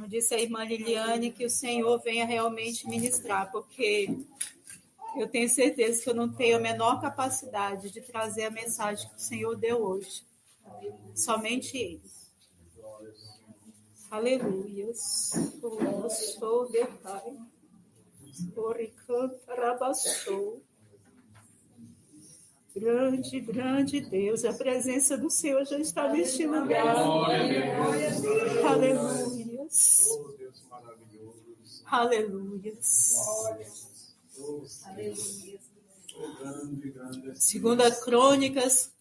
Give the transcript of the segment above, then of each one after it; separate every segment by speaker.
Speaker 1: como disse a irmã Liliane, que o Senhor venha realmente ministrar, porque eu tenho certeza que eu não tenho a menor capacidade de trazer a mensagem que o Senhor deu hoje. Somente Ele. Aleluia. Sou de Pai. Grande, grande Deus, a presença do Senhor já está neste lugar. Aleluia. Aleluia. Segunda Crônicas,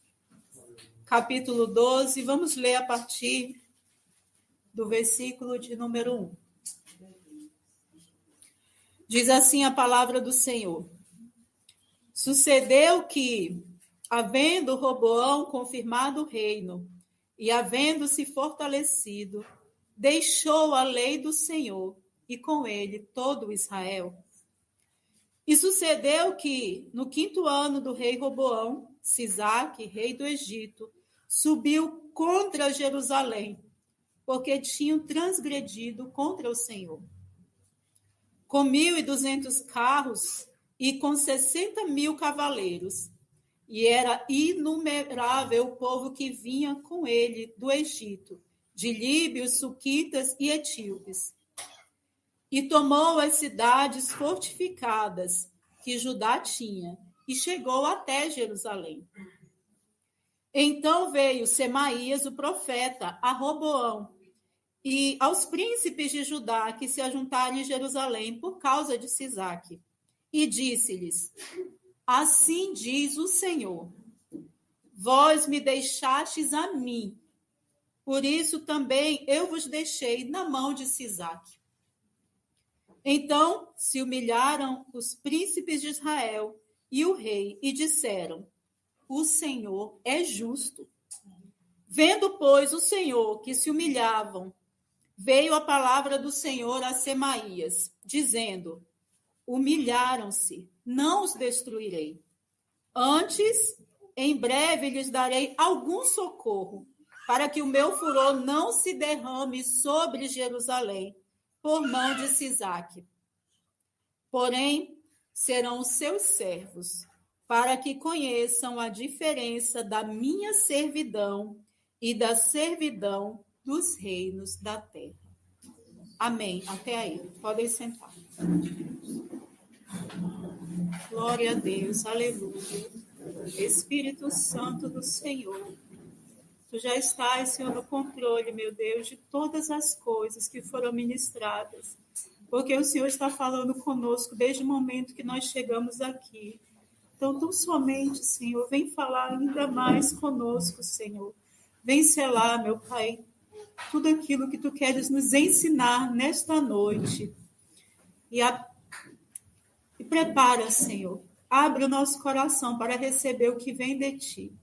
Speaker 1: capítulo 12, vamos ler a partir do versículo de número 1. Diz assim a palavra do Senhor. Sucedeu que, havendo Roboão confirmado o reino e havendo-se fortalecido, deixou a lei do Senhor e com ele todo Israel. E sucedeu que, no 5º ano do rei Roboão, Sisaque, rei do Egito, subiu contra Jerusalém, porque tinham transgredido contra o Senhor. Com 1.200 carros e com 60.000 cavaleiros, e era inumerável o povo que vinha com ele do Egito, de líbios, suquitas e etíopes. E tomou as cidades fortificadas que Judá tinha, e chegou até Jerusalém. Então veio Semaías, o profeta, a Roboão, e aos príncipes de Judá que se ajuntaram em Jerusalém por causa de Sisaque, e disse-lhes: assim diz o Senhor, vós me deixastes a mim, por isso também eu vos deixei na mão de Sisaque. Então se humilharam os príncipes de Israel e o rei, e disseram: o Senhor é justo. Vendo, pois, o Senhor que se humilhavam, veio a palavra do Senhor a Semaías, dizendo: humilharam-se, não os destruirei. Antes, em breve lhes darei algum socorro, para que o meu furor não se derrame sobre Jerusalém, por mão de Sisaque. Porém, serão os seus servos, para que conheçam a diferença da minha servidão e da servidão dos reinos da terra. Amém. Até aí. Podem sentar. Glória a Deus. Aleluia. Espírito Santo do Senhor, tu já estás, Senhor, no controle, meu Deus, de todas as coisas que foram ministradas, porque o Senhor está falando conosco desde o momento que nós chegamos aqui. Então, tão somente, Senhor, vem falar ainda mais conosco, Senhor. Vem selar, meu Pai, tudo aquilo que tu queres nos ensinar nesta noite. E prepara, Senhor, abre o nosso coração para receber o que vem de ti.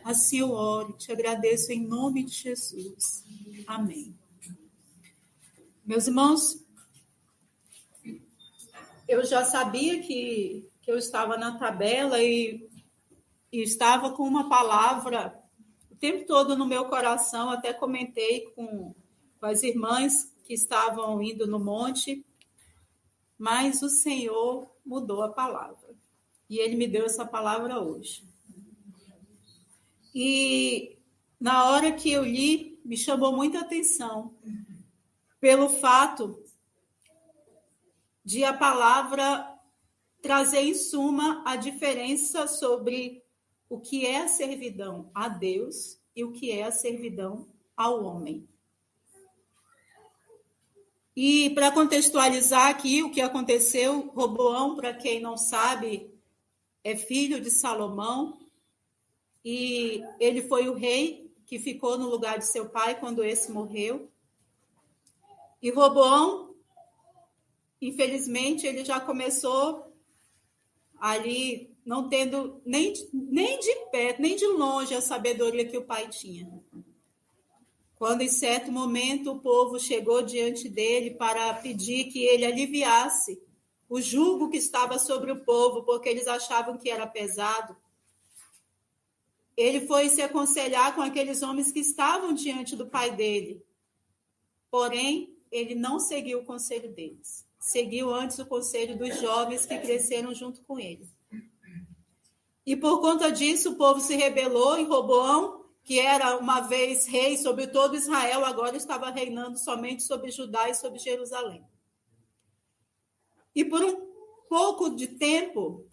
Speaker 1: Assim eu oro, te agradeço em nome de Jesus. Amém. Meus irmãos, eu já sabia que eu estava na tabela e estava com uma palavra o tempo todo no meu coração. Até comentei com as irmãs que estavam indo no monte, mas o Senhor mudou a palavra. E Ele me deu essa palavra hoje. E na hora que eu li, me chamou muita atenção pelo fato de a palavra trazer em suma a diferença sobre o que é a servidão a Deus e o que é a servidão ao homem. E para contextualizar aqui o que aconteceu, Roboão, para quem não sabe, é filho de Salomão, e ele foi o rei que ficou no lugar de seu pai quando esse morreu. E Roboão, infelizmente, ele já começou ali não tendo nem de perto, nem de longe a sabedoria que o pai tinha. Quando, em certo momento, o povo chegou diante dele para pedir que ele aliviasse o jugo que estava sobre o povo, porque eles achavam que era pesado, ele foi se aconselhar com aqueles homens que estavam diante do pai dele. Porém, ele não seguiu o conselho deles. Seguiu antes o conselho dos jovens que cresceram junto com ele. E por conta disso, o povo se rebelou e Roboão, que era uma vez rei sobre todo Israel, agora estava reinando somente sobre Judá e sobre Jerusalém. E por um pouco de tempo,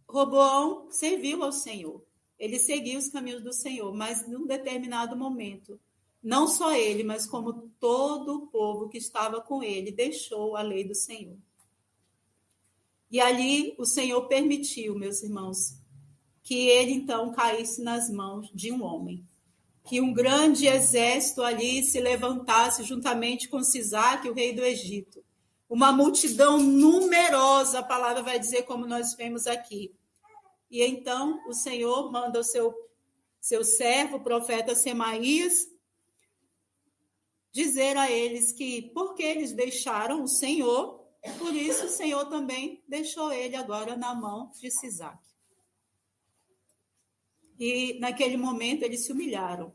Speaker 1: Roboão serviu ao Senhor. Ele seguiu os caminhos do Senhor, mas num determinado momento, não só ele, mas como todo o povo que estava com ele, deixou a lei do Senhor. E ali o Senhor permitiu, meus irmãos, que ele então caísse nas mãos de um homem. Que um grande exército ali se levantasse juntamente com Sisaque, o rei do Egito. Uma multidão numerosa, a palavra vai dizer como nós vemos aqui. E então o Senhor manda o seu servo, o profeta Semaías, dizer a eles que, porque eles deixaram o Senhor, por isso o Senhor também deixou ele agora na mão de Sisaque. E naquele momento eles se humilharam.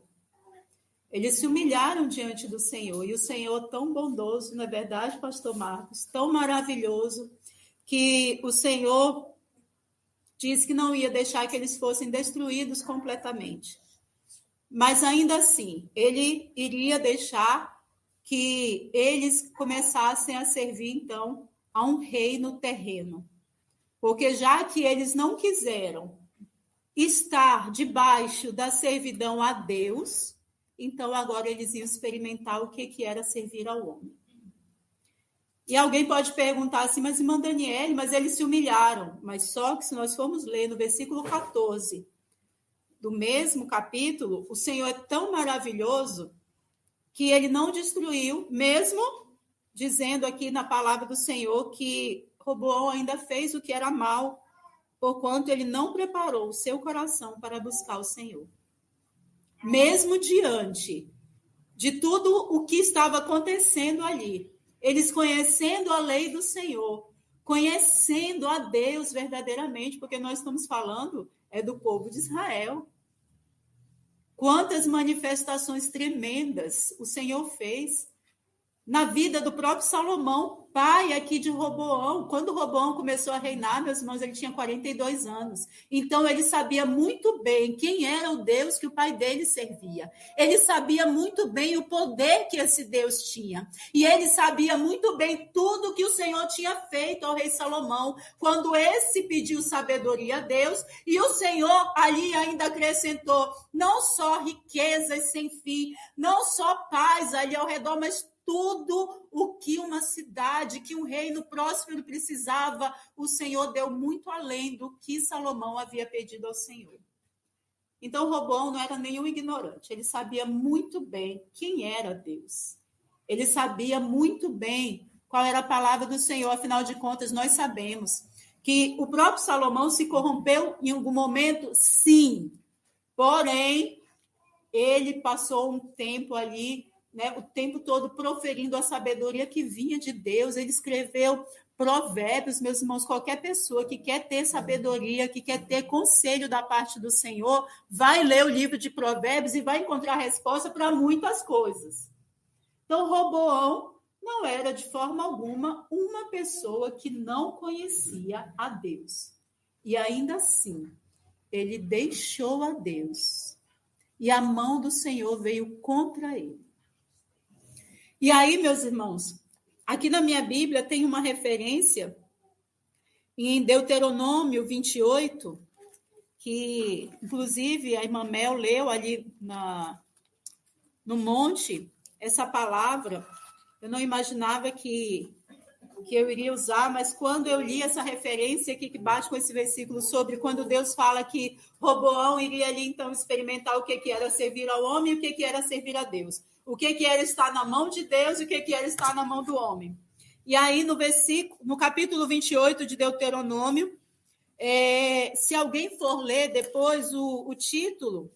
Speaker 1: Eles se humilharam diante do Senhor. E o Senhor tão bondoso, não é verdade, pastor Marcos? Tão maravilhoso, que o Senhor disse que não ia deixar que eles fossem destruídos completamente. Mas ainda assim, ele iria deixar que eles começassem a servir, então, a um reino terreno. Porque já que eles não quiseram estar debaixo da servidão a Deus, então agora eles iam experimentar o que era servir ao homem. E alguém pode perguntar assim, mas irmã Daniele, mas eles se humilharam. Mas só que se nós formos ler no versículo 14 do mesmo capítulo, o Senhor é tão maravilhoso que ele não destruiu, mesmo dizendo aqui na palavra do Senhor que Roboão ainda fez o que era mal, porquanto ele não preparou o seu coração para buscar o Senhor. Mesmo diante de tudo o que estava acontecendo ali, eles conhecendo a lei do Senhor, conhecendo a Deus verdadeiramente, porque nós estamos falando do povo de Israel. Quantas manifestações tremendas o Senhor fez na vida do próprio Salomão, pai aqui de Roboão. Quando Roboão começou a reinar, meus irmãos, ele tinha 42 anos. Então, ele sabia muito bem quem era o Deus que o pai dele servia. Ele sabia muito bem o poder que esse Deus tinha. E ele sabia muito bem tudo que o Senhor tinha feito ao rei Salomão, quando esse pediu sabedoria a Deus, e o Senhor ali ainda acrescentou não só riquezas sem fim, não só paz ali ao redor, mas tudo o que uma cidade, que um reino próspero precisava, o Senhor deu muito além do que Salomão havia pedido ao Senhor. Então, Roboão não era nenhum ignorante. Ele sabia muito bem quem era Deus. Ele sabia muito bem qual era a palavra do Senhor. Afinal de contas, nós sabemos que o próprio Salomão se corrompeu em algum momento, sim. Porém, ele passou um tempo ali, o tempo todo proferindo a sabedoria que vinha de Deus. Ele escreveu provérbios, meus irmãos. Qualquer pessoa que quer ter sabedoria, que quer ter conselho da parte do Senhor, vai ler o livro de provérbios e vai encontrar resposta para muitas coisas. Então, Roboão não era de forma alguma uma pessoa que não conhecia a Deus. E ainda assim, ele deixou a Deus. E a mão do Senhor veio contra ele. E aí, meus irmãos, aqui na minha Bíblia tem uma referência em Deuteronômio 28, que, inclusive, a irmã Mel leu ali no monte essa palavra. Eu não imaginava que eu iria usar, mas quando eu li essa referência aqui que bate com esse versículo sobre quando Deus fala que Roboão iria ali, então, experimentar o que era servir ao homem e o que era servir a Deus. O que era estar na mão de Deus e o que era estar na mão do homem. E aí, no capítulo 28 de Deuteronômio, se alguém for ler depois o título,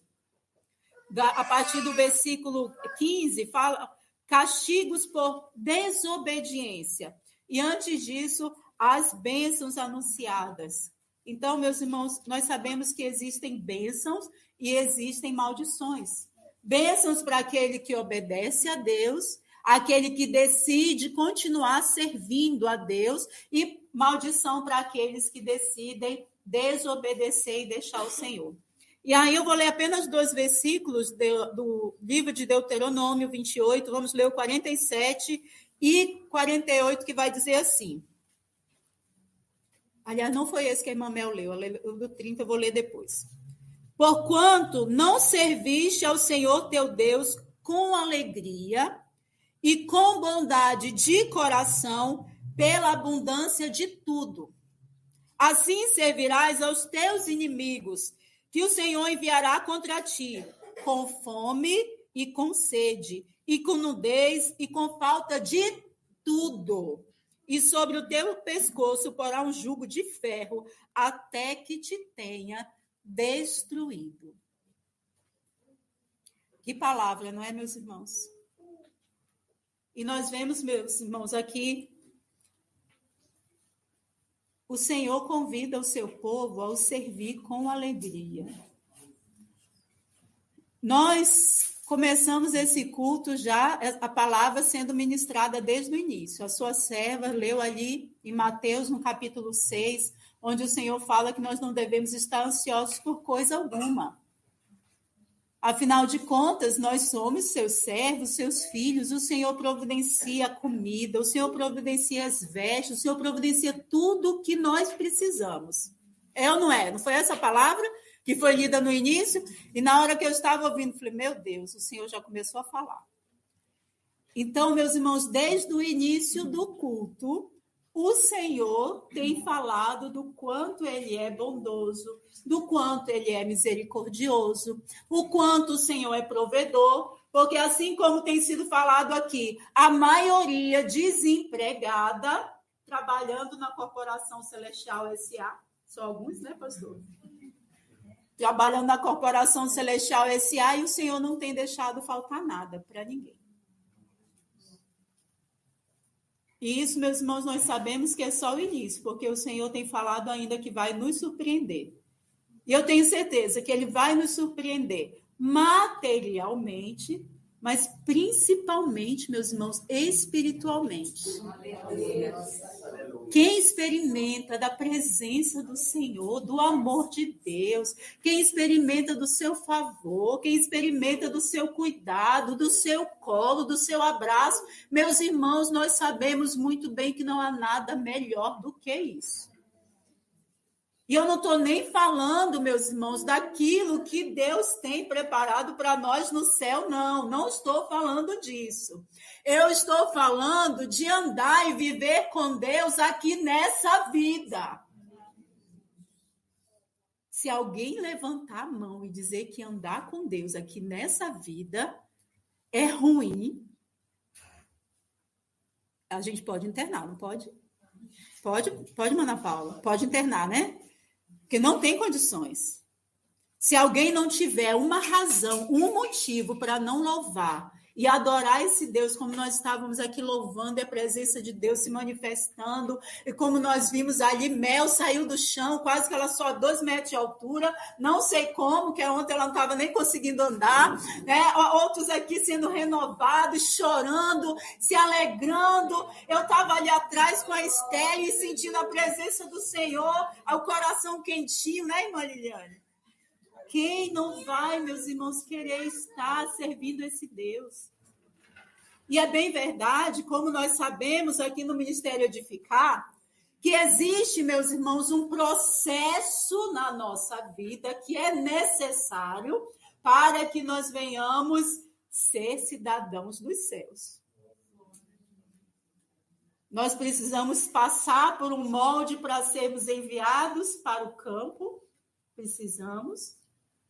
Speaker 1: a partir do versículo 15, fala castigos por desobediência. E antes disso, as bênçãos anunciadas. Então, meus irmãos, nós sabemos que existem bênçãos e existem maldições. Bênçãos para aquele que obedece a Deus, aquele que decide continuar servindo a Deus, e maldição para aqueles que decidem desobedecer e deixar o Senhor. E aí eu vou ler apenas 2 versículos do livro de Deuteronômio 28, vamos ler o 47 e 48, que vai dizer assim. Aliás, não foi esse que a irmã Mel leu, o do 30 eu vou ler depois. Porquanto não serviste ao Senhor teu Deus com alegria e com bondade de coração, pela abundância de tudo. Assim servirás aos teus inimigos, que o Senhor enviará contra ti, com fome e com sede, e com nudez e com falta de tudo. E sobre o teu pescoço porá um jugo de ferro, até que te tenha destruído. Que palavra, não é, meus irmãos? E nós vemos, meus irmãos, aqui, o Senhor convida o seu povo a o servir com alegria. Nós começamos esse culto já, a palavra sendo ministrada desde o início. A sua serva leu ali em Mateus, no capítulo 6, onde o Senhor fala que nós não devemos estar ansiosos por coisa alguma. Afinal de contas, nós somos seus servos, seus filhos, o Senhor providencia a comida, o Senhor providencia as vestes, o Senhor providencia tudo o que nós precisamos. É ou não é? Não foi essa palavra que foi lida no início? E na hora que eu estava ouvindo, falei, meu Deus, o Senhor já começou a falar. Então, meus irmãos, desde o início do culto, o Senhor tem falado do quanto Ele é bondoso, do quanto Ele é misericordioso, o quanto o Senhor é provedor, porque assim como tem sido falado aqui, a maioria desempregada, trabalhando na Corporação Celestial S.A., só alguns, né, pastor? Trabalhando na Corporação Celestial S.A., e o Senhor não tem deixado faltar nada para ninguém. E isso, meus irmãos, nós sabemos que é só o início, porque o Senhor tem falado ainda que vai nos surpreender. E eu tenho certeza que Ele vai nos surpreender materialmente, mas principalmente, meus irmãos, espiritualmente. Quem experimenta da presença do Senhor, do amor de Deus, quem experimenta do seu favor, quem experimenta do seu cuidado, do seu colo, do seu abraço, meus irmãos, nós sabemos muito bem que não há nada melhor do que isso. E eu não estou nem falando, meus irmãos, daquilo que Deus tem preparado para nós no céu, não estou falando disso. Eu estou falando de andar e viver com Deus aqui nessa vida. Se alguém levantar a mão e dizer que andar com Deus aqui nessa vida é ruim, a gente pode internar, não pode? Pode, Mana Paula, pode internar, né? Porque não tem condições. Se alguém não tiver uma razão, um motivo para não louvar e adorar esse Deus, como nós estávamos aqui louvando, a presença de Deus se manifestando, e como nós vimos ali, Mel saiu do chão, quase que ela só 2 metros de altura, não sei como, que ontem ela não estava nem conseguindo andar, né? Outros aqui sendo renovados, chorando, se alegrando. Eu estava ali atrás com a Estela e sentindo a presença do Senhor, o coração quentinho, né, irmã Liliane? Quem não vai, meus irmãos, querer estar servindo esse Deus? E é bem verdade, como nós sabemos aqui no Ministério Edificar, que existe, meus irmãos, um processo na nossa vida que é necessário para que nós venhamos ser cidadãos dos céus. Nós precisamos passar por um molde para sermos enviados para o campo. Precisamos.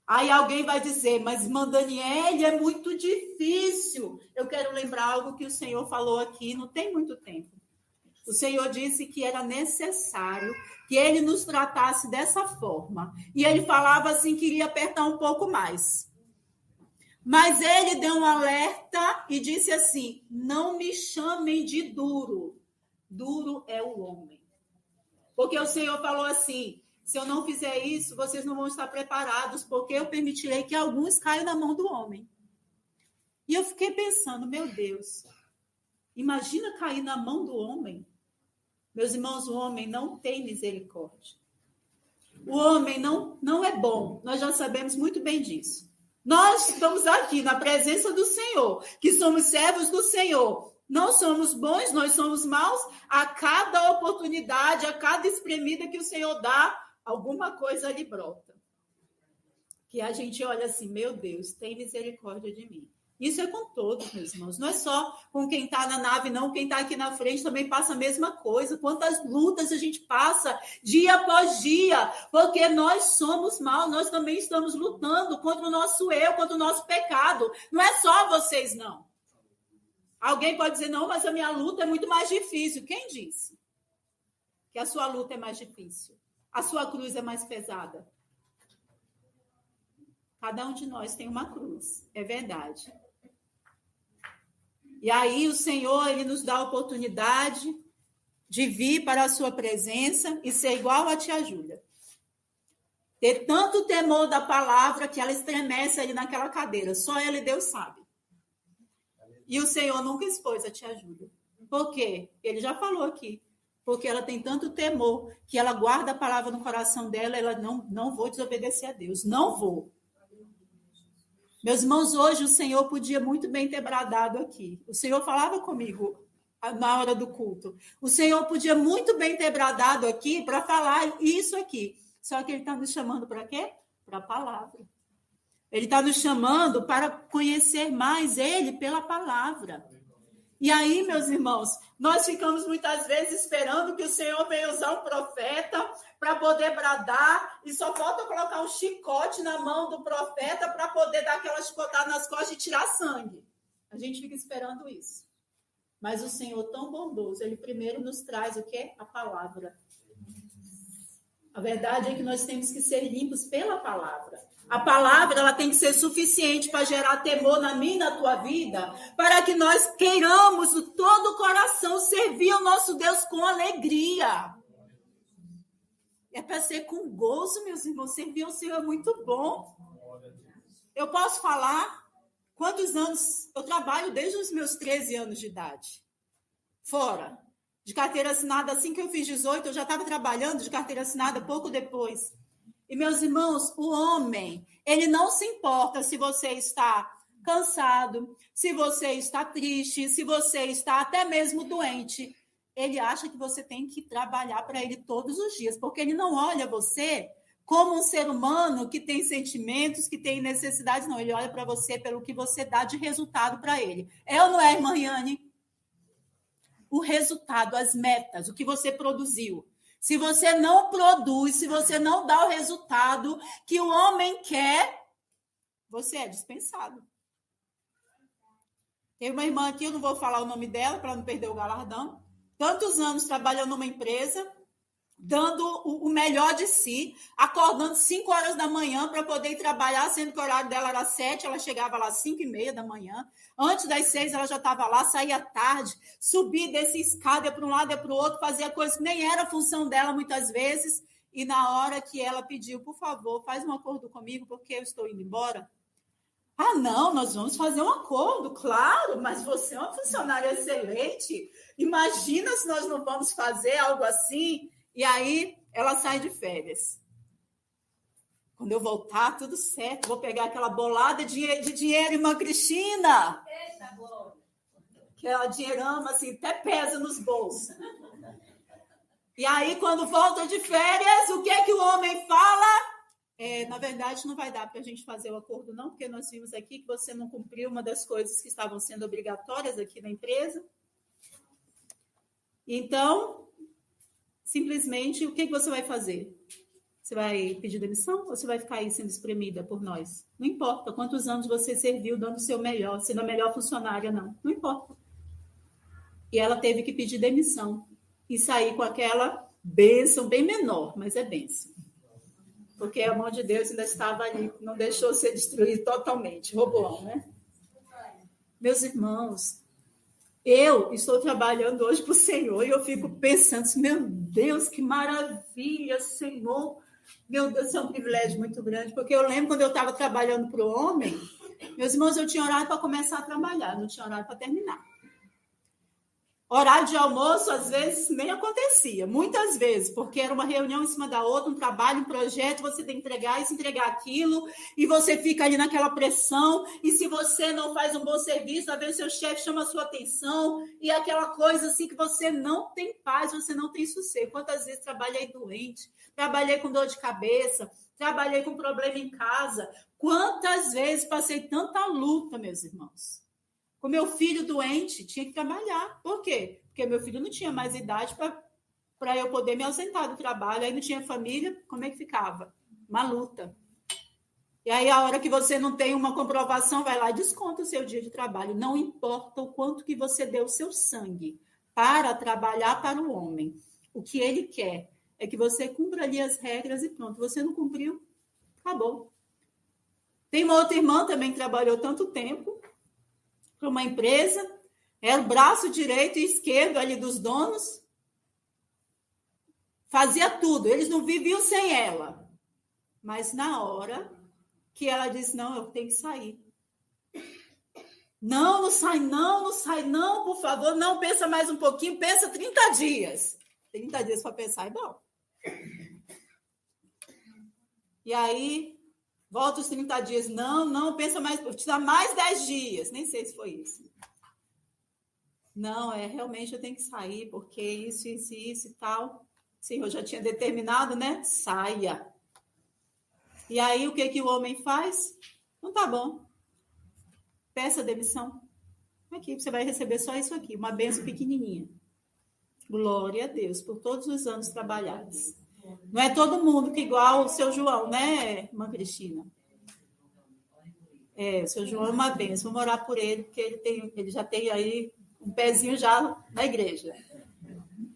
Speaker 1: Aí alguém vai dizer, mas irmã Daniele, é muito difícil. Eu quero lembrar algo que o Senhor falou aqui, não tem muito tempo. O Senhor disse que era necessário que Ele nos tratasse dessa forma. E Ele falava assim, que iria apertar um pouco mais. Mas Ele deu um alerta e disse assim, não me chamem de duro. Duro é o homem. Porque o Senhor falou assim, se eu não fizer isso, vocês não vão estar preparados, porque eu permitirei que alguns caiam na mão do homem. E eu fiquei pensando, meu Deus, Imagina cair na mão do homem. Meus irmãos, o homem não tem misericórdia. O homem não é bom. Nós já sabemos muito bem disso. Nós estamos aqui na presença do Senhor, que somos servos do Senhor. Não somos bons, nós somos maus. A cada oportunidade, a cada espremida que o Senhor dá, alguma coisa lhe brota. Que a gente olha assim, meu Deus, tem misericórdia de mim. Isso é com todos, meus irmãos. Não é só com quem está na nave, não. Quem está aqui na frente também passa a mesma coisa. Quantas lutas a gente passa dia após dia, porque nós somos maus. Nós também estamos lutando contra o nosso eu, contra o nosso pecado. Não é só vocês, não. Alguém pode dizer, não, mas a minha luta é muito mais difícil. Quem disse que a sua luta é mais difícil? A sua cruz é mais pesada? Cada um de nós tem uma cruz, é verdade. E aí o Senhor, ele nos dá a oportunidade de vir para a sua presença e ser igual a tia Júlia. Ter tanto temor da palavra que ela estremece ali naquela cadeira. Só ela e Deus sabe. E o Senhor nunca expôs a tia Júlia. Por quê? Ele já falou aqui. Porque ela tem tanto temor que ela guarda a palavra no coração dela. Ela não vou desobedecer a Deus. Não vou. Meus irmãos, hoje o Senhor podia muito bem ter bradado aqui. O Senhor falava comigo na hora do culto. O Senhor podia muito bem ter bradado aqui para falar isso aqui. Só que Ele está nos chamando para quê? Para a palavra. Ele está nos chamando para conhecer mais Ele pela palavra. E aí, meus irmãos, nós ficamos muitas vezes esperando que o Senhor venha usar um profeta para poder bradar, e só falta colocar um chicote na mão do profeta para poder dar aquela chicotada nas costas e tirar sangue. A gente fica esperando isso. Mas o Senhor, tão bondoso, Ele primeiro nos traz o quê? A palavra. A verdade é que nós temos que ser limpos pela palavra. A palavra, ela tem que ser suficiente para gerar temor na minha e na tua vida, para que nós queiramos de todo o coração servir ao nosso Deus com alegria. É para ser com gozo, meus irmãos. Servir ao Senhor é muito bom. Eu posso falar quantos anos eu trabalho desde os meus 13 anos de idade. Fora. De carteira assinada, assim que eu fiz 18, eu já estava trabalhando de carteira assinada pouco depois. E, meus irmãos, o homem, ele não se importa se você está cansado, se você está triste, se você está até mesmo doente. Ele acha que você tem que trabalhar para ele todos os dias, porque ele não olha você como um ser humano que tem sentimentos, que tem necessidades. Não, ele olha para você pelo que você dá de resultado para ele. É ou não é, irmã Yane? O resultado, as metas, o que você produziu. Se você não produz, se você não dá o resultado que o homem quer, você é dispensado. Tem uma irmã aqui, eu não vou falar o nome dela para não perder o galardão. Tantos anos trabalhando numa empresa, dando o melhor de si, acordando 5 horas da manhã para poder ir trabalhar, sendo que o horário dela era 7, ela chegava lá às 5h30 da manhã. Antes das 6 ela já estava lá, saía tarde, subia, descia escada, ia para um lado, ia para o outro, fazia coisas que nem era a função dela muitas vezes. E na hora que ela pediu, por favor, faz um acordo comigo, porque eu estou indo embora. Ah, não, nós vamos fazer um acordo, claro, mas você é uma funcionária excelente. Imagina se nós não vamos fazer algo assim. E aí, ela sai de férias. Quando eu voltar, tudo certo. Vou pegar aquela bolada de dinheiro, irmã Cristina.
Speaker 2: Eita, glória.
Speaker 1: Aquela dinheirama, assim, até pesa nos bolsos. E aí, quando volta de férias, o que é que o homem fala? Na verdade, não vai dar para a gente fazer o acordo, não, porque nós vimos aqui que você não cumpriu uma das coisas que estavam sendo obrigatórias aqui na empresa. Então, simplesmente, o que você vai fazer? Você vai pedir demissão ou você vai ficar aí sendo espremida por nós? Não importa quantos anos você serviu dando o seu melhor, sendo a melhor funcionária, não. Não importa. E ela teve que pedir demissão e sair com aquela bênção bem menor, mas é bênção. Porque a mão de Deus ainda estava ali, não deixou ser destruído totalmente. Roboão, né? Meus irmãos, eu estou trabalhando hoje para o Senhor e eu fico pensando, meu Deus, que maravilha, Senhor. Meu Deus, é um privilégio muito grande, porque eu lembro quando eu estava trabalhando para o homem, meus irmãos, eu tinha horário para começar a trabalhar, não tinha horário para terminar. Horário de almoço, às vezes, nem acontecia. Muitas vezes, porque era uma reunião em cima da outra, um trabalho, um projeto, você tem que entregar isso, entregar aquilo, e você fica ali naquela pressão, e se você não faz um bom serviço, às vezes o seu chefe chama a sua atenção, e aquela coisa assim que você não tem paz, você não tem sossego. Quantas vezes trabalhei doente, trabalhei com dor de cabeça, trabalhei com problema em casa. Quantas vezes passei tanta luta, meus irmãos? Com meu filho doente, tinha que trabalhar. Por quê? Porque meu filho não tinha mais idade para eu poder me ausentar do trabalho. Aí não tinha família, como é que ficava? Uma luta. E aí, a hora que você não tem uma comprovação, vai lá e desconta o seu dia de trabalho. Não importa o quanto que você deu o seu sangue para trabalhar para o homem. O que ele quer é que você cumpra ali as regras e pronto. Você não cumpriu, acabou. Tem uma outra irmã também que trabalhou tanto tempo para uma empresa, era o braço direito e esquerdo ali dos donos, fazia tudo, eles não viviam sem ela. Mas na hora que ela disse, não, eu tenho que sair. Não, não sai, não, não sai, não, por favor, não, pensa mais um pouquinho, pensa 30 dias. 30 dias para pensar é bom. E aí, volta os 30 dias. Não, pensa mais, te dá mais 10 dias. Nem sei se foi isso. Não, realmente eu tenho que sair, porque isso e tal. Sim, eu já tinha determinado, né? Saia. E aí, o que o homem faz? Não tá bom. Peça demissão. Aqui, você vai receber só isso aqui, uma bênção pequenininha. Glória a Deus, por todos os anos trabalhados. Não é todo mundo que igual o seu João, né, irmã Cristina? O seu João é uma bênção. Vamos orar por ele, porque ele já tem aí um pezinho já na igreja.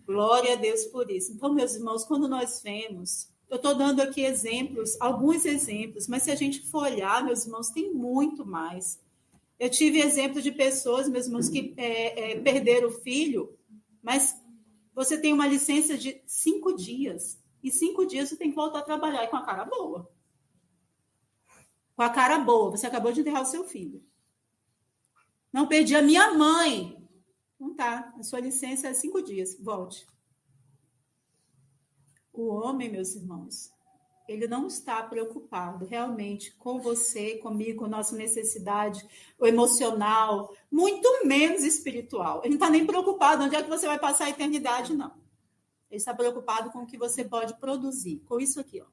Speaker 1: Glória a Deus por isso. Então, meus irmãos, quando nós vemos, eu estou dando aqui exemplos, alguns exemplos, mas se a gente for olhar, meus irmãos, tem muito mais. Eu tive exemplo de pessoas, meus irmãos, que perderam o filho, mas você tem uma licença de 5 dias. E 5 dias você tem que voltar a trabalhar e com a cara boa. Com a cara boa. Você acabou de enterrar o seu filho. Não, perdi a minha mãe. Não tá. A sua licença é 5 dias. Volte. O homem, meus irmãos, ele não está preocupado realmente com você, comigo, com a nossa necessidade, o emocional, muito menos espiritual. Ele não está nem preocupado onde é que você vai passar a eternidade, não. Ele está preocupado com o que você pode produzir. Com isso aqui, ó.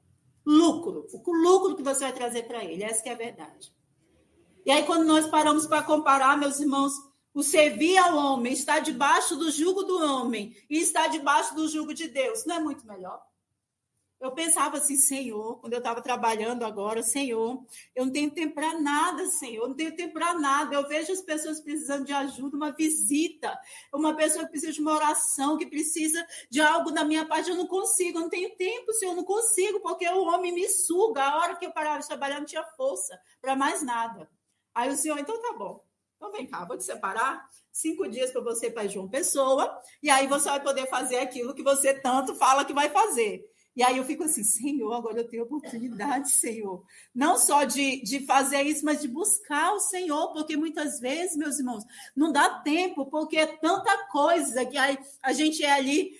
Speaker 1: Lucro. O lucro que você vai trazer para ele. Essa que é a verdade. E aí, quando nós paramos para comparar, meus irmãos, o servir ao homem, estar debaixo do jugo do homem e estar debaixo do jugo de Deus, não é muito melhor? Eu pensava assim, Senhor, quando eu estava trabalhando agora, Senhor, eu não tenho tempo para nada, Senhor, eu não tenho tempo para nada. Eu vejo as pessoas precisando de ajuda, uma visita, uma pessoa que precisa de uma oração, que precisa de algo da minha parte, eu não consigo, eu não tenho tempo, Senhor, eu não consigo, porque o homem me suga. A hora que eu parava de trabalhar, não tinha força para mais nada. Aí o Senhor, então tá bom. Então vem cá, vou te separar 5 dias para você ir para João Pessoa, e aí você vai poder fazer aquilo que você tanto fala que vai fazer. E aí eu fico assim, Senhor, agora eu tenho oportunidade, Senhor. Não só de fazer isso, mas de buscar o Senhor, porque muitas vezes, meus irmãos, não dá tempo, porque é tanta coisa que aí a gente é ali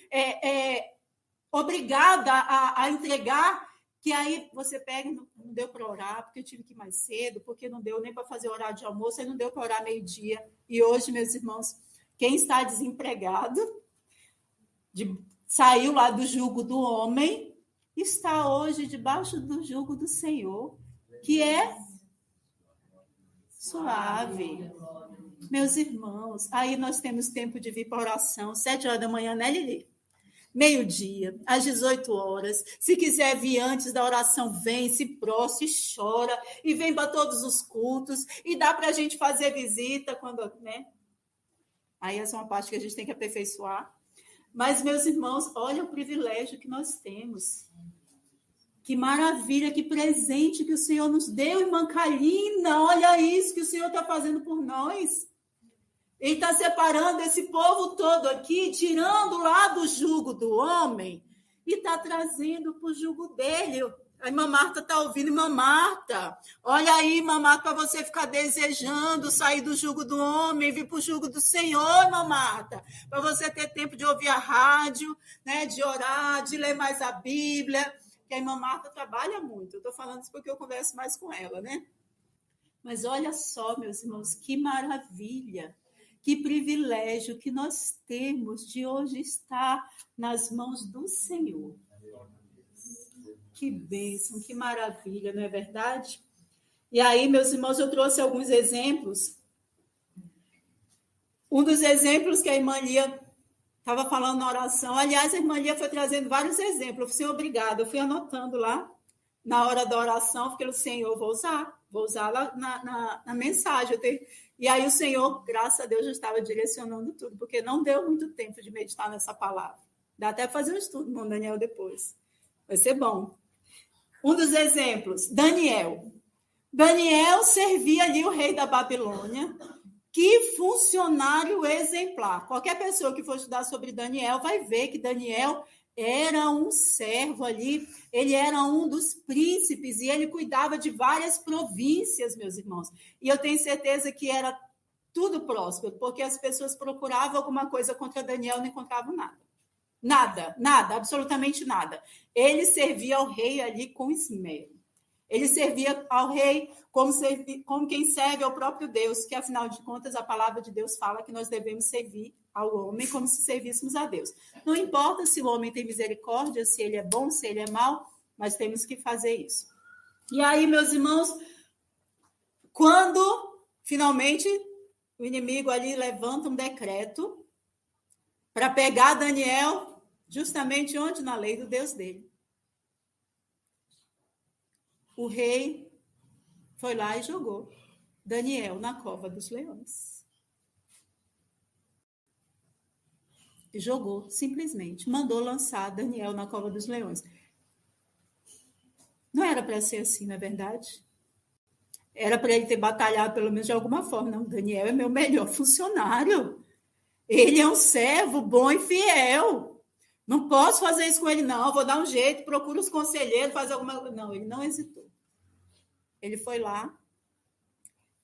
Speaker 1: obrigada a entregar, que aí você pega, não deu para orar, porque eu tive que ir mais cedo, porque não deu nem para fazer horário de almoço, aí não deu para orar meio-dia. E hoje, meus irmãos, quem está desempregado, saiu lá do jugo do homem, está hoje debaixo do jugo do Senhor, que é suave. Meus irmãos, aí nós temos tempo de vir para oração, 7 horas da manhã, né, Lili? Meio-dia, às 18 horas. Se quiser vir antes da oração, vem, se prostra e chora, e vem para todos os cultos, e dá para a gente fazer visita quando, né? Aí essa é uma parte que a gente tem que aperfeiçoar. Mas, meus irmãos, olha o privilégio que nós temos. Que maravilha, que presente que o Senhor nos deu, irmã Karina. Olha isso que o Senhor está fazendo por nós. Ele está separando esse povo todo aqui, tirando lá do jugo do homem e está trazendo para o jugo dele. A irmã Marta está ouvindo. Irmã Marta, olha aí, irmã Marta, para você ficar desejando sair do jugo do homem, vir para o jugo do Senhor, irmã Marta. Para você ter tempo de ouvir a rádio, né, de orar, de ler mais a Bíblia. Que a irmã Marta trabalha muito. Eu estou falando isso porque eu converso mais com ela, né? Mas olha só, meus irmãos, que maravilha, que privilégio que nós temos de hoje estar nas mãos do Senhor. Que bênção, que maravilha, não é verdade? E aí, meus irmãos, eu trouxe alguns exemplos. Um dos exemplos que a irmã Lia estava falando na oração, aliás, a irmã Lia foi trazendo vários exemplos. Eu fui, Senhor, obrigada. Eu fui anotando lá, na hora da oração, porque o Senhor, vou usar lá na mensagem. E aí o Senhor, graças a Deus, já estava direcionando tudo, porque não deu muito tempo de meditar nessa palavra. Dá até fazer um estudo, irmão Daniel, depois. Vai ser bom. Um dos exemplos, Daniel. Daniel servia ali o rei da Babilônia. Que funcionário exemplar. Qualquer pessoa que for estudar sobre Daniel vai ver que Daniel era um servo ali, ele era um dos príncipes e ele cuidava de várias províncias, meus irmãos. E eu tenho certeza que era tudo próspero, porque as pessoas procuravam alguma coisa contra Daniel e não encontravam nada. Nada, absolutamente nada. Ele servia ao rei ali com esmero. Ele servia ao rei como quem serve ao próprio Deus, que, afinal de contas, a palavra de Deus fala que nós devemos servir ao homem como se servíssemos a Deus. Não importa se o homem tem misericórdia, se ele é bom, se ele é mau, mas temos que fazer isso. E aí, meus irmãos, quando, finalmente, o inimigo ali levanta um decreto para pegar Daniel justamente onde? Na lei do Deus dele. O rei foi lá e jogou Daniel na cova dos leões. E jogou, simplesmente. Mandou lançar Daniel na cova dos leões. Não era para ser assim, não é verdade? Era para ele ter batalhado, pelo menos de alguma forma. Não, Daniel é meu melhor funcionário. Ele é um servo bom e fiel. Não posso fazer isso com ele, não. Vou dar um jeito, procuro os conselheiros, fazer alguma coisa. Não, ele não hesitou. Ele foi lá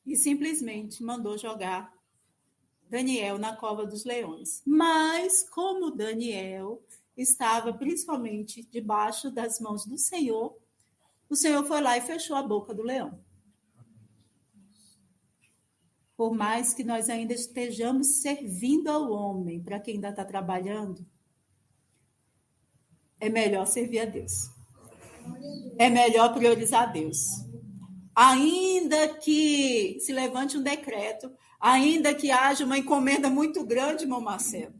Speaker 1: e simplesmente mandou jogar Daniel na cova dos leões. Mas, como Daniel estava principalmente debaixo das mãos do Senhor, o Senhor foi lá e fechou a boca do leão. Por mais que nós ainda estejamos servindo ao homem, para quem ainda está trabalhando, é melhor servir a Deus. É melhor priorizar a Deus. Ainda que se levante um decreto, ainda que haja uma encomenda muito grande, irmão Marcelo,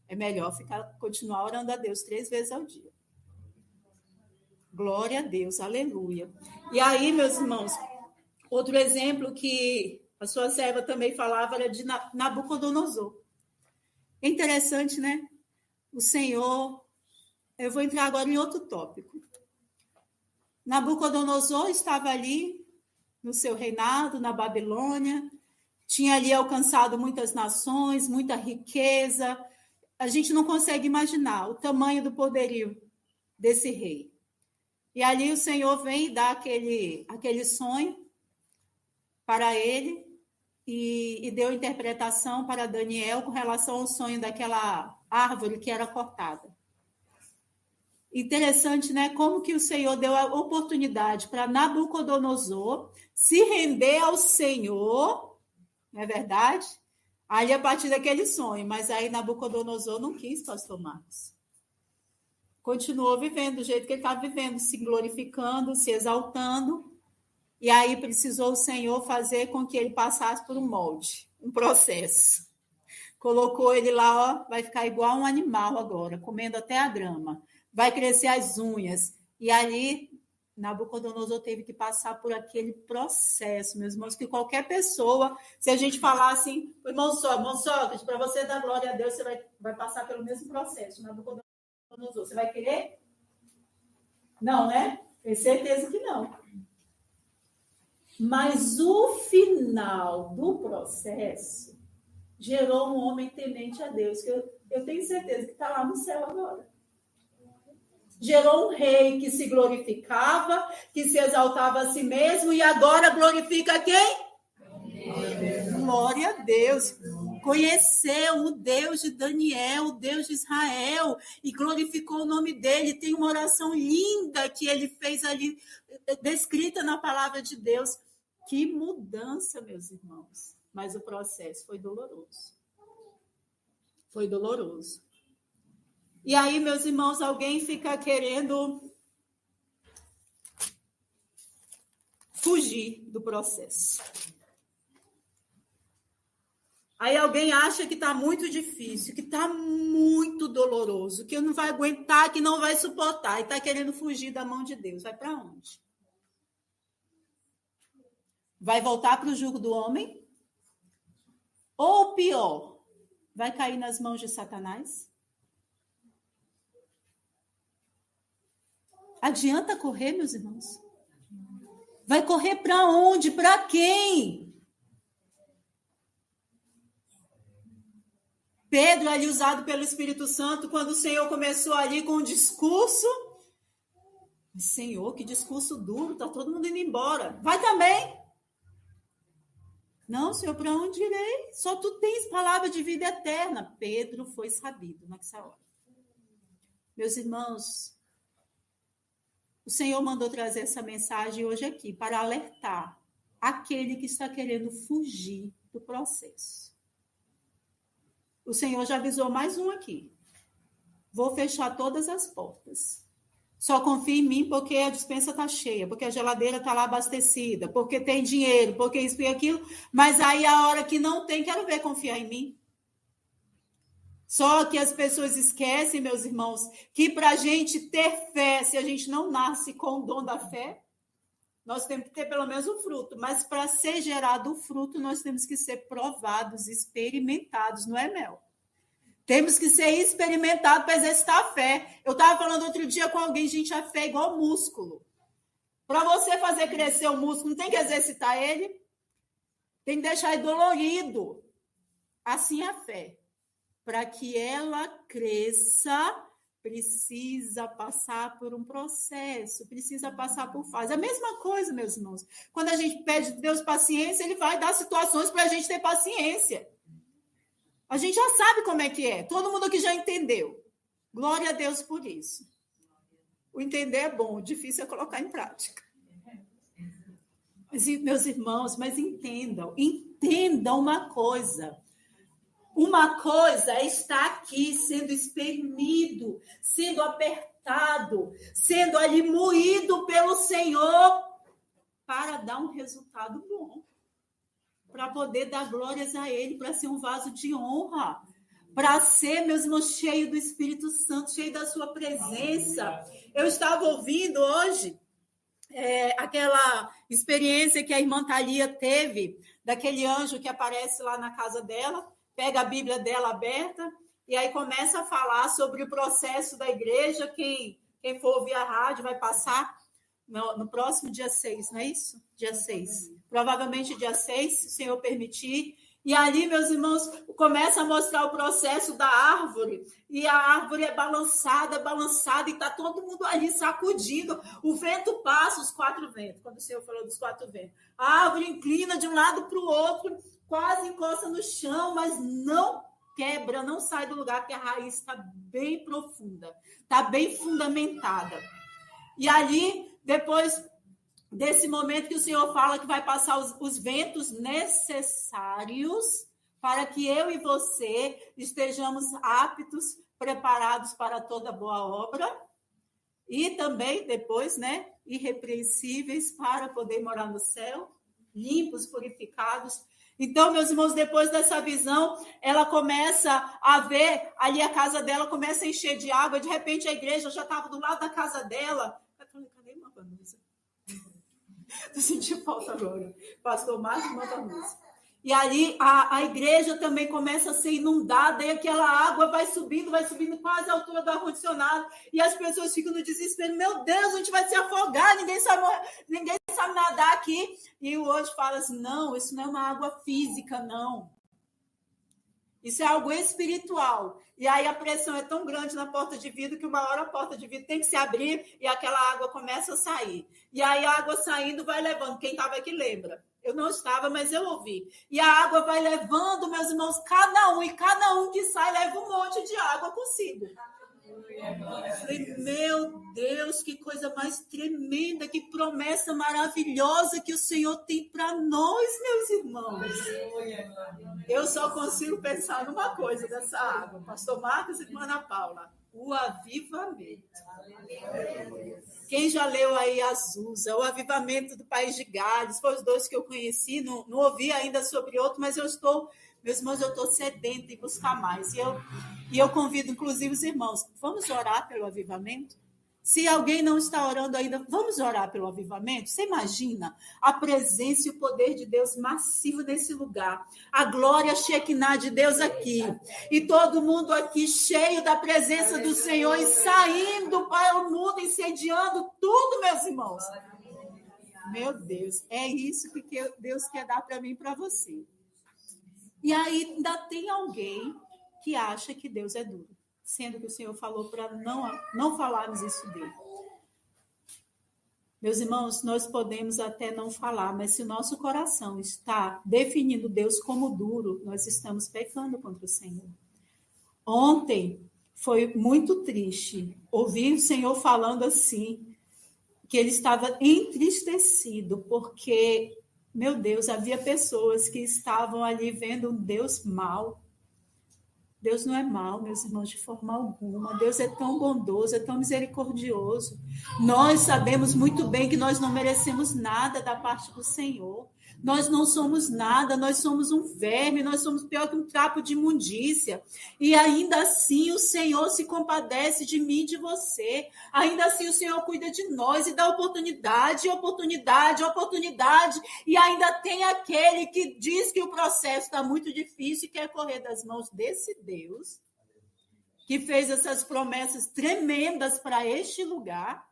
Speaker 1: é melhor continuar orando a Deus 3 vezes ao dia. Glória a Deus, aleluia. E aí, meus irmãos, outro exemplo que a sua serva também falava era de Nabucodonosor. É interessante, né? O Senhor... Eu vou entrar agora em outro tópico. Nabucodonosor estava ali no seu reinado, na Babilônia, tinha ali alcançado muitas nações, muita riqueza. A gente não consegue imaginar o tamanho do poderio desse rei. E ali o Senhor vem e dá aquele sonho para ele e deu interpretação para Daniel com relação ao sonho daquela árvore que era cortada. Interessante, né? Como que o Senhor deu a oportunidade para Nabucodonosor se render ao Senhor, não é verdade? Ali a partir daquele sonho, mas aí Nabucodonosor não quis, pastor Marcos. Continuou vivendo do jeito que ele estava vivendo, se glorificando, se exaltando, e aí precisou o Senhor fazer com que ele passasse por um molde, um processo. Colocou ele lá, ó, vai ficar igual um animal agora, comendo até a grama. Vai crescer as unhas. E ali, Nabucodonosor teve que passar por aquele processo, meus irmãos, que qualquer pessoa, se a gente falar assim, irmão Sócrates, para você dar glória a Deus, você vai passar pelo mesmo processo, Nabucodonosor. Você vai querer? Não, né? Tenho certeza que não. Mas o final do processo gerou um homem temente a Deus, que eu tenho certeza que está lá no céu agora. Gerou um rei que se glorificava, que se exaltava a si mesmo, e agora glorifica quem? Glória a Deus. Conheceu o Deus de Daniel, o Deus de Israel, e glorificou o nome dele. Tem uma oração linda que ele fez ali, descrita na palavra de Deus. Que mudança, meus irmãos. Mas o processo foi doloroso. Foi doloroso. E aí, meus irmãos, alguém fica querendo fugir do processo. Aí alguém acha que está muito difícil, que está muito doloroso, que não vai aguentar, que não vai suportar, e está querendo fugir da mão de Deus. Vai para onde? Vai voltar para o jugo do homem? Ou pior, vai cair nas mãos de Satanás? Adianta correr, meus irmãos? Vai correr para onde? Para quem? Pedro, ali usado pelo Espírito Santo, quando o Senhor começou ali com o discurso, Senhor, que discurso duro, tá todo mundo indo embora. Vai também. Não, Senhor, para onde irei? Só tu tens palavra de vida eterna. Pedro foi sabido nessa hora. Meus irmãos, o Senhor mandou trazer essa mensagem hoje aqui para alertar aquele que está querendo fugir do processo. O Senhor já avisou mais um aqui. Vou fechar todas as portas. Só confia em mim porque a despensa está cheia, porque a geladeira está lá abastecida, porque tem dinheiro, porque isso e aquilo. Mas aí a hora que não tem, quero ver confiar em mim. Só que as pessoas esquecem, meus irmãos, que para a gente ter fé, se a gente não nasce com o dom da fé, nós temos que ter pelo menos o fruto. Mas para ser gerado o fruto, nós temos que ser provados, experimentados, não é, Mel? Temos que ser experimentados para exercitar a fé. Eu estava falando outro dia com alguém, gente, a fé é igual músculo. Para você fazer crescer o músculo, não tem que exercitar ele, tem que deixar ele dolorido. Assim é a fé. Para que ela cresça, precisa passar por um processo, precisa passar por fase. A mesma coisa, meus irmãos. Quando a gente pede a Deus paciência, ele vai dar situações para a gente ter paciência. A gente já sabe como é que é. Todo mundo aqui já entendeu. Glória a Deus por isso. O entender é bom, o difícil é colocar em prática. Mas, meus irmãos, mas entendam uma coisa. Uma coisa é estar aqui sendo espremido, sendo apertado, sendo ali moído pelo Senhor para dar um resultado bom. Para poder dar glórias a Ele, para ser um vaso de honra, para ser, meus irmãos, cheio do Espírito Santo, cheio da sua presença. Eu estava ouvindo hoje aquela experiência que a irmã Thalia teve, daquele anjo que aparece lá na casa dela, pega a Bíblia dela aberta, e aí começa a falar sobre o processo da igreja. Quem for ouvir a rádio vai passar no próximo dia 6, não é isso? Dia 6. Provavelmente dia 6, se o Senhor permitir. E ali, meus irmãos, começa a mostrar o processo da árvore. E a árvore é balançada, e está todo mundo ali sacudindo. O vento passa, os 4 ventos, quando o Senhor falou dos 4 ventos. A árvore inclina de um lado para o outro, quase encosta no chão, mas não quebra, não sai do lugar, porque a raiz está bem profunda, está bem fundamentada. E ali, depois desse momento que o Senhor fala que vai passar os ventos necessários para que eu e você estejamos aptos, preparados para toda boa obra, e também depois, né, irrepreensíveis para poder morar no céu, limpos, purificados. Então, meus irmãos, depois dessa visão, ela começa a ver, ali a casa dela começa a encher de água, de repente a igreja já estava do lado da casa dela. Eu falei, cadê uma Vanusa? Estou sentindo falta agora. Pastor Márcio, uma Vanusa. E ali a igreja também começa a ser inundada, e aquela água vai subindo quase à altura do ar-condicionado, e as pessoas ficam no desespero. Meu Deus, a gente vai se afogar, ninguém sabe nadar aqui. E o anjo fala assim, não, isso não é uma água física, não. Isso é algo espiritual. E aí a pressão é tão grande na porta de vidro que uma hora a porta de vidro tem que se abrir e aquela água começa a sair. E aí a água saindo vai levando. Quem estava aqui lembra. Eu não estava, mas eu ouvi. E a água vai levando, meus irmãos, cada um que sai leva um monte de água consigo. Falei, meu Deus, que coisa mais tremenda, que promessa maravilhosa que o Senhor tem para nós, meus irmãos. Eu só consigo pensar numa coisa dessa água, pastor Marcos e irmã Ana Paula, o avivamento. Quem já leu aí Azusa, o avivamento do País de Gales, foram os dois que eu conheci, não ouvi ainda sobre outro, mas eu estou... Meus irmãos, eu estou sedenta em buscar mais. E eu convido, inclusive, os irmãos, vamos orar pelo avivamento? Se alguém não está orando ainda, vamos orar pelo avivamento? Você imagina a presença e o poder de Deus massivo nesse lugar. A glória Shekinah de Deus aqui. E todo mundo aqui cheio da presença do Senhor e saindo para o mundo, incendiando tudo, meus irmãos. Meu Deus, é isso que Deus quer dar para mim e para você. E aí ainda tem alguém que acha que Deus é duro, sendo que o Senhor falou para não falarmos isso dele. Meus irmãos, nós podemos até não falar, mas se o nosso coração está definindo Deus como duro, nós estamos pecando contra o Senhor. Ontem foi muito triste ouvir o Senhor falando assim, que ele estava entristecido, porque... Meu Deus, havia pessoas que estavam ali vendo um Deus mau. Deus não é mau, meus irmãos, de forma alguma. Deus é tão bondoso, é tão misericordioso. Nós sabemos muito bem que nós não merecemos nada da parte do Senhor. Nós não somos nada, nós somos um verme, nós somos pior que um trapo de imundícia. E ainda assim o Senhor se compadece de mim e de você. Ainda assim o Senhor cuida de nós e dá oportunidade. E ainda tem aquele que diz que o processo está muito difícil e quer correr das mãos desse Deus, que fez essas promessas tremendas para este lugar.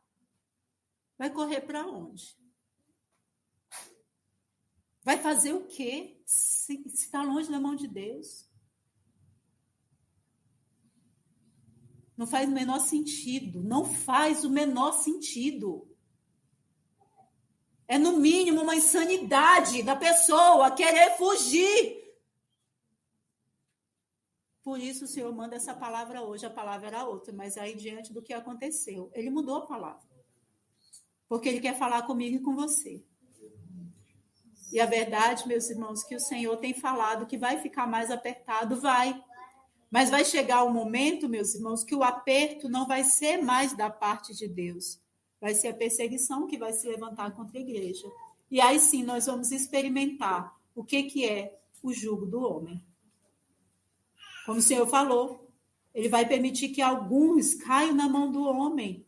Speaker 1: Vai correr para onde? Vai fazer o quê se está longe da mão de Deus? Não faz o menor sentido. Não faz o menor sentido. É, no mínimo, uma insanidade da pessoa querer fugir. Por isso, o Senhor manda essa palavra hoje. A palavra era outra, mas aí, diante do que aconteceu, ele mudou a palavra. Porque ele quer falar comigo e com você. E a verdade, meus irmãos, que o Senhor tem falado que vai ficar mais apertado, vai. Mas vai chegar um momento, meus irmãos, que o aperto não vai ser mais da parte de Deus. Vai ser a perseguição que vai se levantar contra a igreja. E aí sim nós vamos experimentar o que é o jugo do homem. Como o Senhor falou, ele vai permitir que alguns caiam na mão do homem.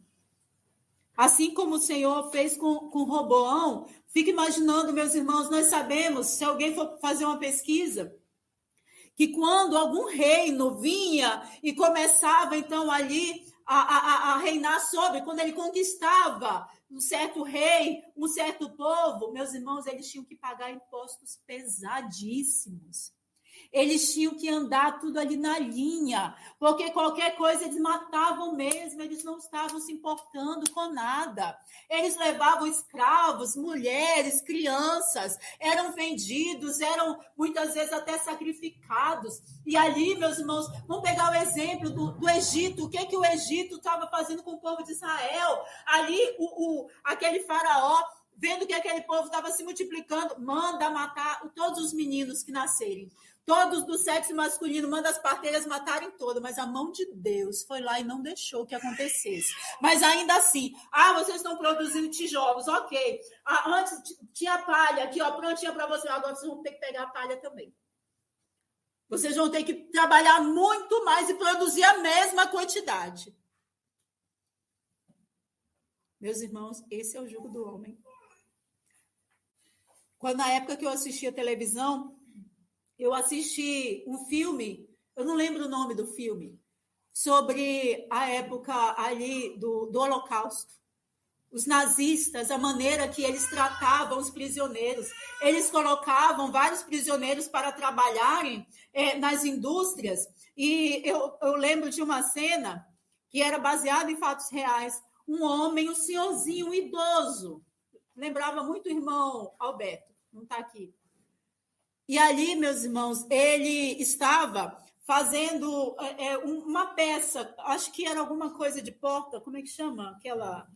Speaker 1: Assim como o Senhor fez com Roboão, fica imaginando, meus irmãos, nós sabemos, se alguém for fazer uma pesquisa, que quando algum reino vinha e começava, então, ali a reinar sobre, quando ele conquistava um certo rei, um certo povo, meus irmãos, eles tinham que pagar impostos pesadíssimos. Eles tinham que andar tudo ali na linha, porque qualquer coisa eles matavam mesmo, eles não estavam se importando com nada. Eles levavam escravos, mulheres, crianças, eram vendidos, eram muitas vezes até sacrificados. E ali, meus irmãos, vamos pegar o exemplo do Egito. O que o Egito estava fazendo com o povo de Israel? Ali, aquele faraó, vendo que aquele povo estava se multiplicando, manda matar todos os meninos que nascerem. Todos do sexo masculino, manda as parteiras matarem todas, mas a mão de Deus foi lá e não deixou que acontecesse. Mas ainda assim, vocês estão produzindo tijolos, ok. Antes tinha palha aqui, prontinha para vocês, agora vocês vão ter que pegar a palha também. Vocês vão ter que trabalhar muito mais e produzir a mesma quantidade. Meus irmãos, esse é o jugo do homem. Quando na época que eu assistia televisão, eu assisti um filme, eu não lembro o nome do filme, sobre a época ali do Holocausto. Os nazistas, a maneira que eles tratavam os prisioneiros. Eles colocavam vários prisioneiros para trabalharem nas indústrias. E eu lembro de uma cena que era baseada em fatos reais. Um homem, um senhorzinho, um idoso. Lembrava muito o irmão Alberto, não está aqui. E ali, meus irmãos, ele estava fazendo uma peça, acho que era alguma coisa de porta, como é que chama? Aquela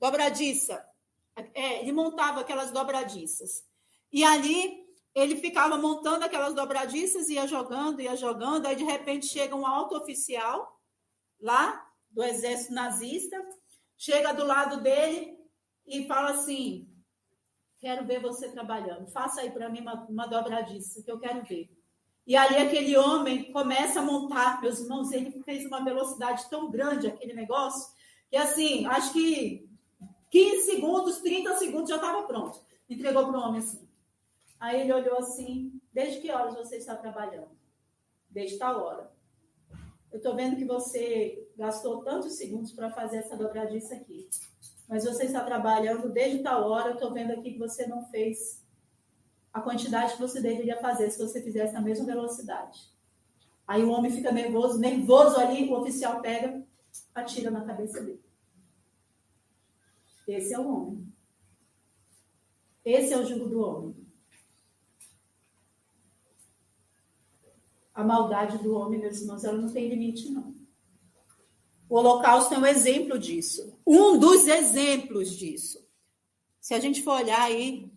Speaker 1: dobradiça. Ele montava aquelas dobradiças. E ali ele ficava montando aquelas dobradiças, ia jogando, aí de repente chega um alto oficial lá do exército nazista, chega do lado dele e fala assim: quero ver você trabalhando, faça aí para mim uma dobradiça, que eu quero ver. E ali aquele homem começa a montar, meus irmãos, ele fez uma velocidade tão grande, aquele negócio, que assim, acho que 15 segundos, 30 segundos já estava pronto. Entregou para o homem assim. Aí ele olhou assim: desde que horas você está trabalhando? Desde tal hora. Eu estou vendo que você gastou tantos segundos para fazer essa dobradiça aqui. Mas você está trabalhando desde tal hora, eu estou vendo aqui que você não fez a quantidade que você deveria fazer se você fizesse na mesma velocidade. Aí o homem fica nervoso ali, o oficial pega, atira na cabeça dele. Esse é o homem. Esse é o jugo do homem. A maldade do homem, meus irmãos, ela não tem limite, não. O Holocausto é um exemplo disso. Um dos exemplos disso. Se a gente for olhar aí,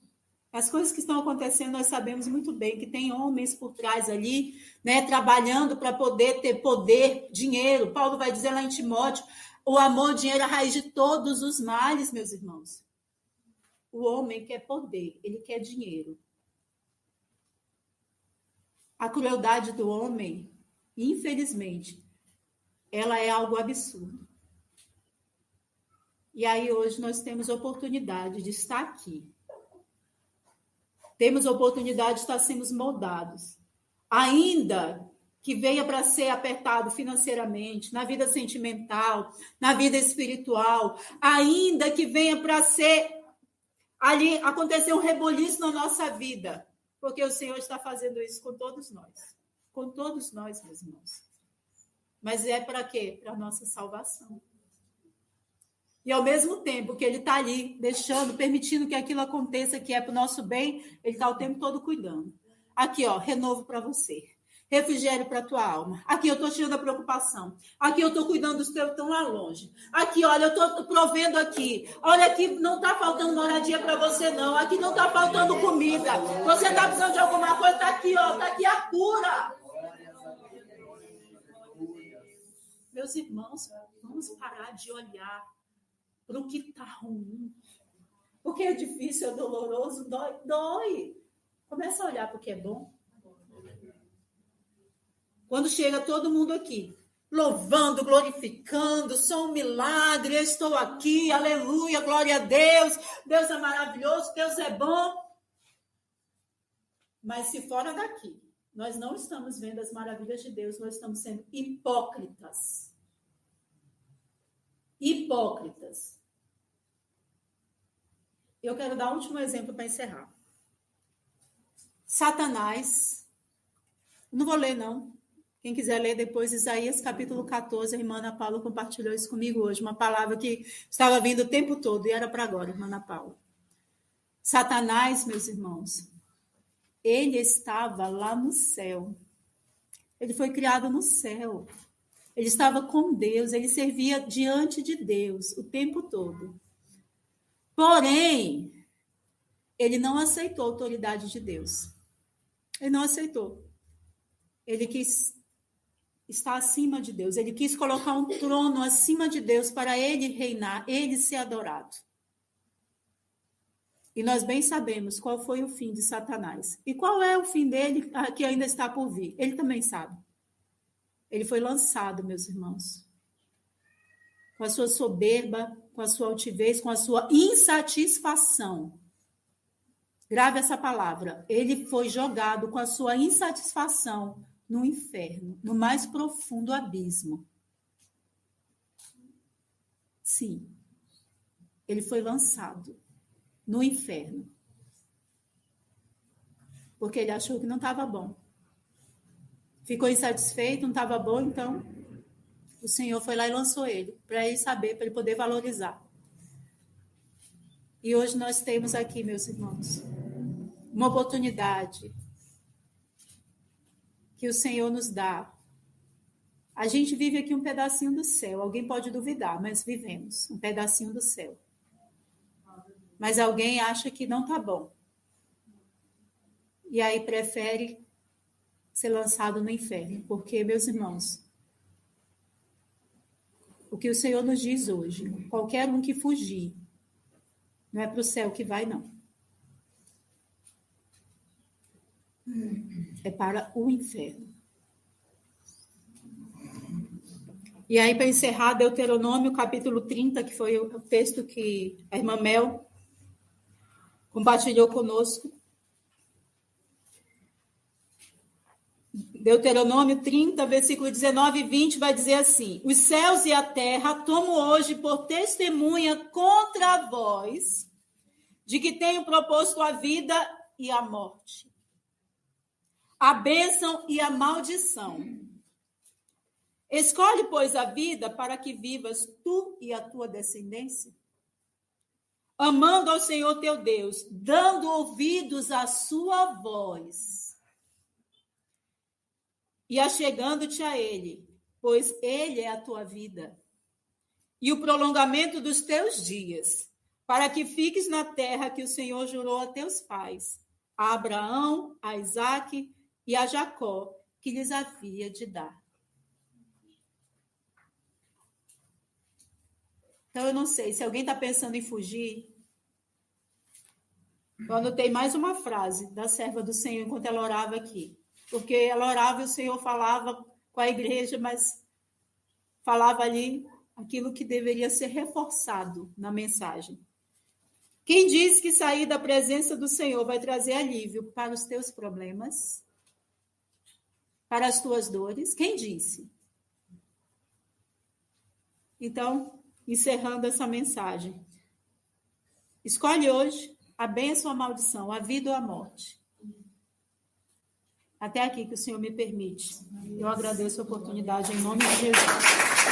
Speaker 1: as coisas que estão acontecendo, nós sabemos muito bem que tem homens por trás ali, né, trabalhando para poder ter poder, dinheiro. Paulo vai dizer lá em Timóteo: o amor, o dinheiro é a raiz de todos os males, meus irmãos. O homem quer poder, ele quer dinheiro. A crueldade do homem, infelizmente, ela é algo absurdo. E aí hoje nós temos oportunidade de estar aqui. Temos oportunidade de estar sendo moldados. Ainda que venha para ser apertado financeiramente, na vida sentimental, na vida espiritual, ainda que venha para ser ali acontecer um reboliço na nossa vida, porque o Senhor está fazendo isso com todos nós. Com todos nós, meus irmãos. Mas é para quê? Para a nossa salvação. E ao mesmo tempo que ele está ali, deixando, permitindo que aquilo aconteça, que é para o nosso bem, ele está o tempo todo cuidando. Aqui, ó, renovo para você. Refrigério para a tua alma. Aqui eu estou tirando a preocupação. Aqui eu estou cuidando dos teus que estão lá longe. Aqui, olha, eu estou provendo aqui. Olha, aqui não está faltando moradia para você, não. Aqui não está faltando comida. Você está precisando de alguma coisa, está aqui, ó. Está aqui a cura. Meus irmãos, vamos parar de olhar para o que está ruim. Porque é difícil, é doloroso, dói. Começa a olhar para o que é bom. Quando chega todo mundo aqui, louvando, glorificando, sou um milagre, eu estou aqui, aleluia, glória a Deus, Deus é maravilhoso, Deus é bom. Mas se fora daqui, nós não estamos vendo as maravilhas de Deus, nós estamos sendo hipócritas. Hipócritas. Eu quero dar um último exemplo para encerrar. Satanás, não vou ler não, quem quiser ler depois, Isaías capítulo 14, a irmã Ana Paula compartilhou isso comigo hoje, uma palavra que estava vindo o tempo todo, e era para agora, irmã Ana Paula. Satanás, meus irmãos, ele estava lá no céu. Ele foi criado no céu. Ele estava com Deus, ele servia diante de Deus o tempo todo. Porém, ele não aceitou a autoridade de Deus. Ele não aceitou. Ele quis estar acima de Deus. Ele quis colocar um trono acima de Deus para ele reinar, ele ser adorado. E nós bem sabemos qual foi o fim de Satanás. E qual é o fim dele que ainda está por vir? Ele também sabe. Ele foi lançado, meus irmãos. Com a sua soberba, com a sua altivez, com a sua insatisfação. Grave essa palavra. Ele foi jogado com a sua insatisfação no inferno, no mais profundo abismo. Sim. ele foi lançado no inferno. Porque ele achou que não estava bom. Ficou insatisfeito, não estava bom, então o Senhor foi lá e lançou ele, para ele saber, para ele poder valorizar. E hoje nós temos aqui, meus irmãos, uma oportunidade que o Senhor nos dá. A gente vive aqui um pedacinho do céu. Alguém pode duvidar, mas vivemos um pedacinho do céu. Mas alguém acha que não está bom. E aí prefere ser lançado no inferno. Porque, meus irmãos, o que o Senhor nos diz hoje, qualquer um que fugir, não é para o céu que vai, não. É para o inferno. E aí, para encerrar, Deuteronômio, capítulo 30, que foi o texto que a irmã Mel compartilhou conosco. Deuteronômio 30, versículo 19 e 20, vai dizer assim: os céus e a terra tomo hoje por testemunha contra vós, de que tenho proposto a vida e a morte, a bênção e a maldição. Escolhe, pois, a vida para que vivas tu e a tua descendência, amando ao Senhor teu Deus, dando ouvidos à sua voz e achegando-te a ele, pois ele é a tua vida e o prolongamento dos teus dias, para que fiques na terra que o Senhor jurou a teus pais, a Abraão, a Isaque e a Jacó, que lhes havia de dar. Então, eu não sei, se alguém está pensando em fugir, eu anotei mais uma frase da serva do Senhor enquanto ela orava aqui. Porque ela orava e o Senhor falava com a igreja, mas falava ali aquilo que deveria ser reforçado na mensagem. Quem diz que sair da presença do Senhor vai trazer alívio para os teus problemas, para as tuas dores? Quem disse? Então, encerrando essa mensagem, escolhe hoje a bênção ou a maldição, a vida ou a morte. Até aqui que o Senhor me permite. Eu agradeço a oportunidade em nome de Jesus.